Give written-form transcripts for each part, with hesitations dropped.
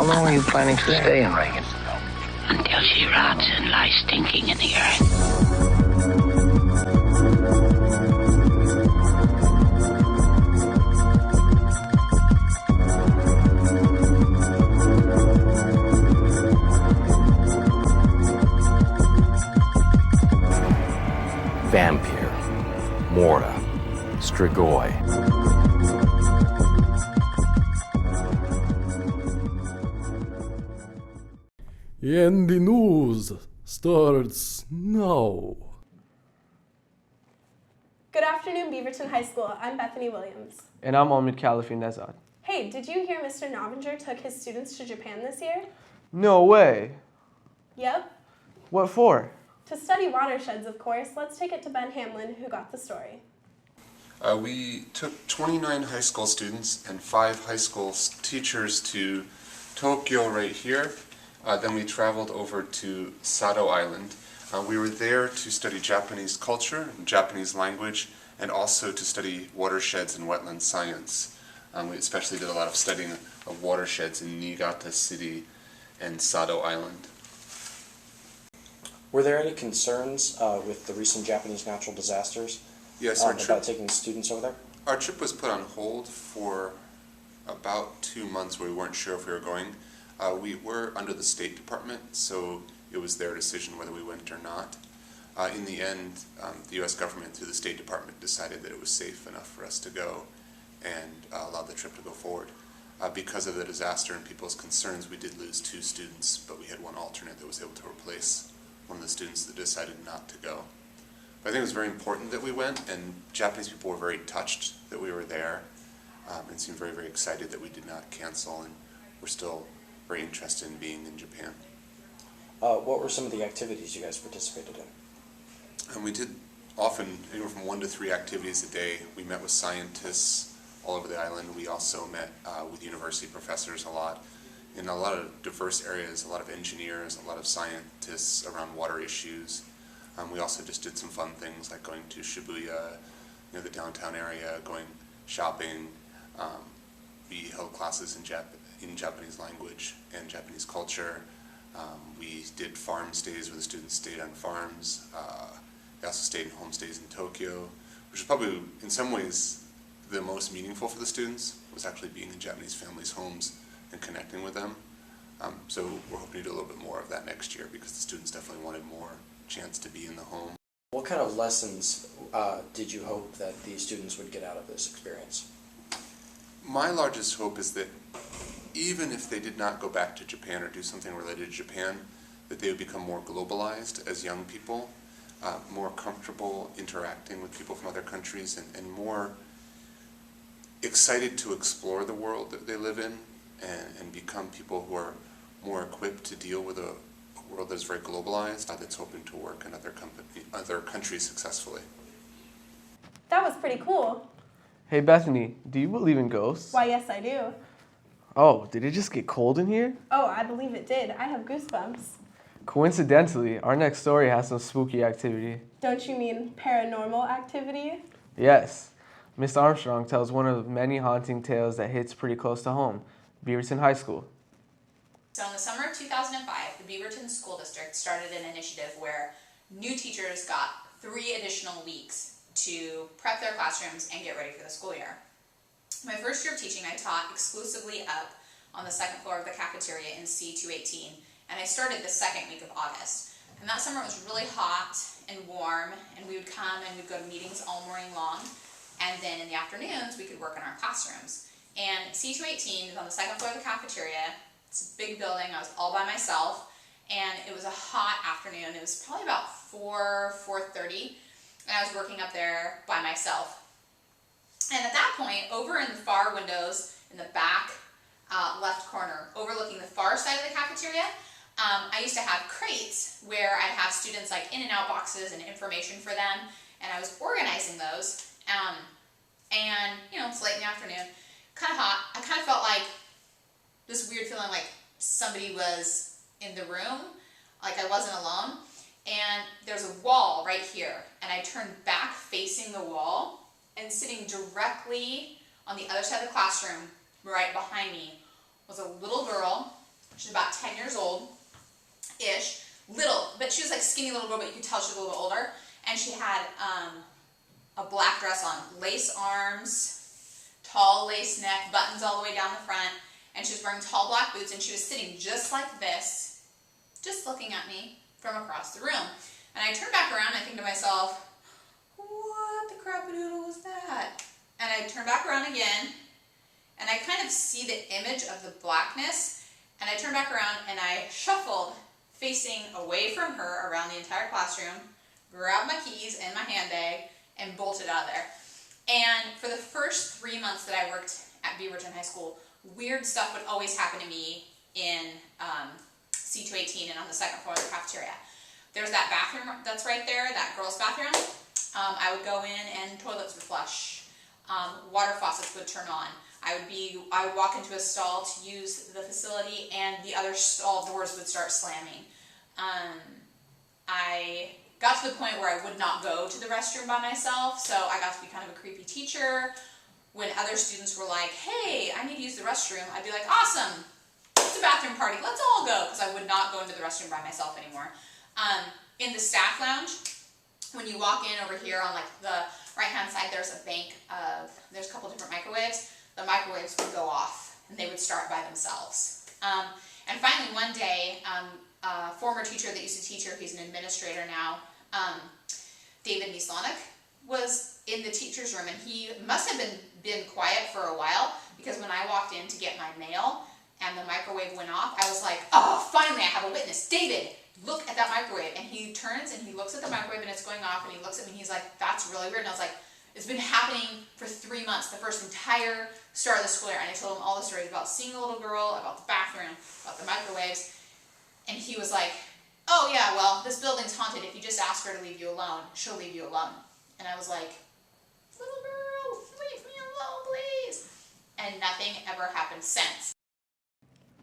long are you planning to stay in Reagan? Until she rots and lies stinking in the earth. Vampire, Morta, Strigoi. And the news starts now. Good afternoon, Beaverton High School. I'm Bethany Williams. And I'm Omid Bethany. Hey, did you hear Mr. Novinger took his students to Japan this year? No way. Yep. What for? To study watersheds, of course. Let's take it to Ben Hamlin, who got the story. We took 29 high school students and 5 high school teachers to Tokyo right here. Then we traveled over to Sado Island. We were there to study Japanese culture and Japanese language, and also to study watersheds and wetland science. We especially did a lot of studying of watersheds in Niigata City and Sado Island. Were there any concerns with the recent Japanese natural disasters? Yes, about taking students over there? Our trip was put on hold for about 2 months where we weren't sure if we were going. We were under the State Department, so it was their decision whether we went or not. In the end, the U.S. government through the State Department decided that it was safe enough for us to go and allowed the trip to go forward. Because of the disaster and people's concerns, we did lose 2 students, but we had 1 alternate that was able to replace one of the students that decided not to go. But I think it was very important that we went, and Japanese people were very touched that we were there, and seemed very, very excited that we did not cancel, and we're still very interested in being in Japan. What were some of the activities you guys participated in? And we did often anywhere from 1 to 3 activities a day. We met with scientists all over the island. We also met with university professors a lot in a lot of diverse areas, a lot of engineers, a lot of scientists around water issues. We also just did some fun things like going to Shibuya, the downtown area, going shopping. We held classes in Japanese language and Japanese culture. We did farm stays where the students stayed on farms. They also stayed in homestays in Tokyo, which is probably in some ways the most meaningful for the students, was actually being in Japanese families' homes and connecting with them. So we're hoping to do a little bit more of that next year because the students definitely wanted more chance to be in the home. What kind of lessons did you hope that the students would get out of this experience? My largest hope is that even if they did not go back to Japan or do something related to Japan, that they would become more globalized as young people, more comfortable interacting with people from other countries, and more excited to explore the world that they live in, and become people who are more equipped to deal with a world that's very globalized, that's hoping to work in other countries successfully. That was pretty cool. Hey Bethany, do you believe in ghosts? Why, yes, I do. Oh, did it just get cold in here? Oh, I believe it did. I have goosebumps. Coincidentally, our next story has some spooky activity. Don't you mean paranormal activity? Yes. Miss Armstrong tells one of many haunting tales that hits pretty close to home, Beaverton High School. So in the summer of 2005, the Beaverton School District started an initiative where new teachers got 3 additional weeks to prep their classrooms and get ready for the school year. My first year of teaching, I taught exclusively up on the 2nd floor of the cafeteria in C218, and I started the 2nd week of August. And that summer was really hot and warm, and we would come and we'd go to meetings all morning long, and then in the afternoons we could work in our classrooms. And C218 is on the 2nd floor of the cafeteria. It's a big building. I was all by myself, and it was a hot afternoon. It was probably about 4:30, and I was working up there by myself. And at that point, over in the far windows in the back left corner, overlooking the far side of the cafeteria, I used to have crates where I'd have students like in and out boxes and information for them, and I was organizing those. And it's late in the afternoon, kind of hot. I kind of felt like this weird feeling like somebody was in the room, like I wasn't alone. And there's a wall right here, and I turned back facing the wall, and sitting directly on the other side of the classroom, right behind me, was a little girl She's about 10 years old-ish, little, but she was like skinny little girl, but you could tell she was a little bit older. And she had a black dress on, lace arms, tall lace neck, buttons all the way down the front, and she was wearing tall black boots, and she was sitting just like this, just looking at me from across the room. And I turned back around and I think to myself, what the crap-a-doodle was that? And I turned back around again, and I kind of see the image of the blackness, and I turned back around and I shuffled facing away from her around the entire classroom, grabbed my keys and my handbag, and bolted out of there. And for the first 3 months that I worked at Beaverton High School, weird stuff would always happen to me in C218 and on the second floor of the cafeteria. There's that bathroom that's right there, that girls' bathroom. I would go in and toilets would flush. Water faucets would turn on. I would walk into a stall to use the facility, and the other stall doors would start slamming. I got to the point where I would not go to the restroom by myself, so I got to be kind of a creepy teacher. When other students were like, hey, I need to use the restroom, I'd be like, awesome, it's a bathroom party, let's all go, because I would not go into the restroom by myself anymore. In the staff lounge, when you walk in over here on like the right-hand side, there's a couple different microwaves. The microwaves would go off, and they would start by themselves. And finally, one day, a former teacher that used to teach her, he's an administrator now, David Nieslanik, was in the teacher's room, and he must have been quiet for a while, because when I walked in to get my mail and the microwave went off, I was like, oh, finally I have a witness. David, look at that microwave. And he turns and he looks at the microwave and it's going off, and he looks at me and he's like, that's really weird. And I was like, it's been happening for 3 months, the first entire start of the school year. And I told him all the stories about seeing a little girl, about the bathroom, about the microwaves. And he was like, oh yeah, well, this building's haunted. If you just ask her to leave you alone, she'll leave you alone. And I was like, little girl, leave me alone, please. And nothing ever happened since.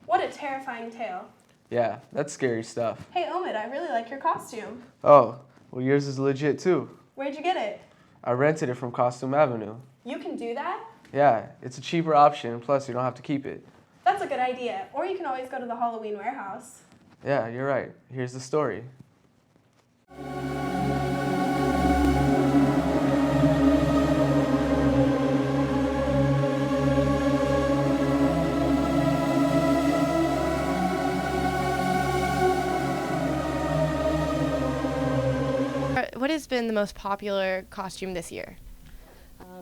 What a terrifying tale. Yeah, that's scary stuff. Hey Omid, I really like your costume. Oh, well, yours is legit too. Where'd you get it? I rented it from Costume Avenue. You can do that? Yeah, it's a cheaper option, plus you don't have to keep it. That's a good idea. Or you can always go to the Halloween warehouse. Yeah, you're right. Here's the story. What has been the most popular costume this year?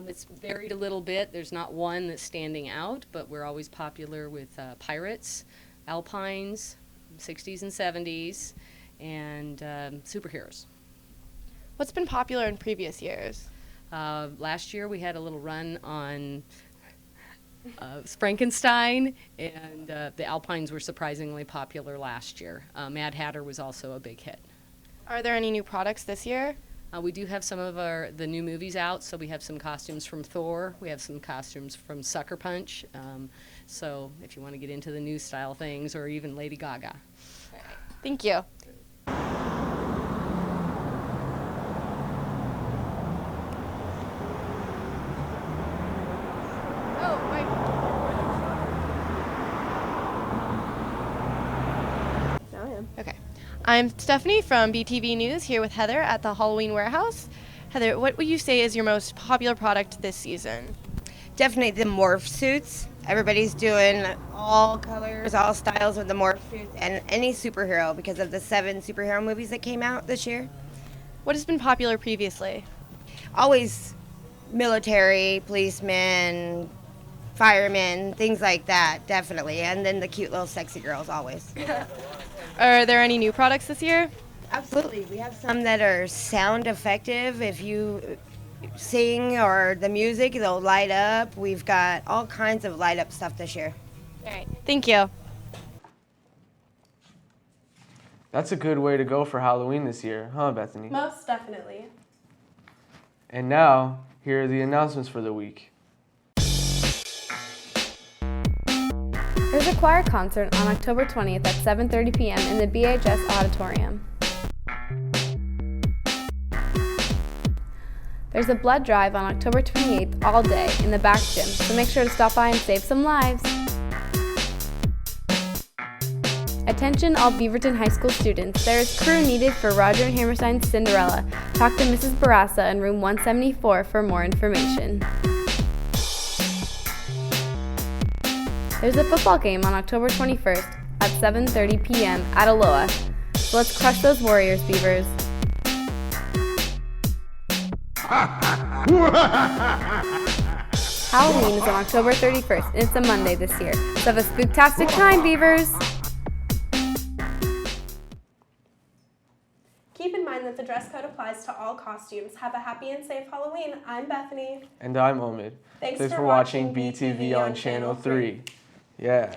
It's varied a little bit. There's not one that's standing out, but we're always popular with pirates, alpines, 60s and 70s, and superheroes. What's been popular in previous years? Last year we had a little run on Frankenstein, and the alpines were surprisingly popular last year. Mad Hatter was also a big hit. Are there any new products this year? We do have some of the new movies out, so we have some costumes from Thor, we have some costumes from Sucker Punch, so if you want to get into the new style things, or even Lady Gaga. Thank you. Okay. I'm Stephanie from BTV News, here with Heather at the Halloween warehouse. Heather, what would you say is your most popular product this season? Definitely the morph suits. Everybody's doing all colors, all styles with the morph suits, and any superhero because of the 7 superhero movies that came out this year. What has been popular previously? Always military, policemen, firemen, things like that, definitely. And then the cute little sexy girls always. Are there any new products this year? Absolutely. We have some that are sound effective. If you sing or the music, they'll light up. We've got all kinds of light up stuff this year. All right. Thank you. That's a good way to go for Halloween this year, huh, Bethany? Most definitely. And now, here are the announcements for the week. There's a choir concert on October 20th at 7:30 p.m. in the BHS auditorium. There's a blood drive on October 28th all day in the back gym, so make sure to stop by and save some lives. Attention all Beaverton High School students. There is crew needed for Roger and Hammerstein's Cinderella. Talk to Mrs. Barassa in room 174 for more information. There's a football game on October 21st at 7:30 p.m. at Aloha. So let's crush those Warriors, Beavers. Halloween is on October 31st, and it's a Monday this year. So have a spooktastic time, Beavers! Keep in mind that the dress code applies to all costumes. Have a happy and safe Halloween. I'm Bethany. And I'm Omid. Thanks for watching BTV on Channel 3. Yeah.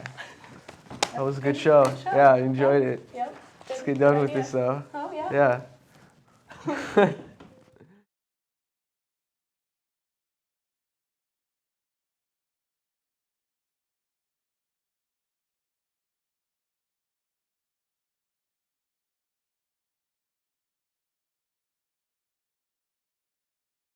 That was a good show. Yeah, I enjoyed it. Yep. Let's get done with this though. Oh, yeah. Yeah.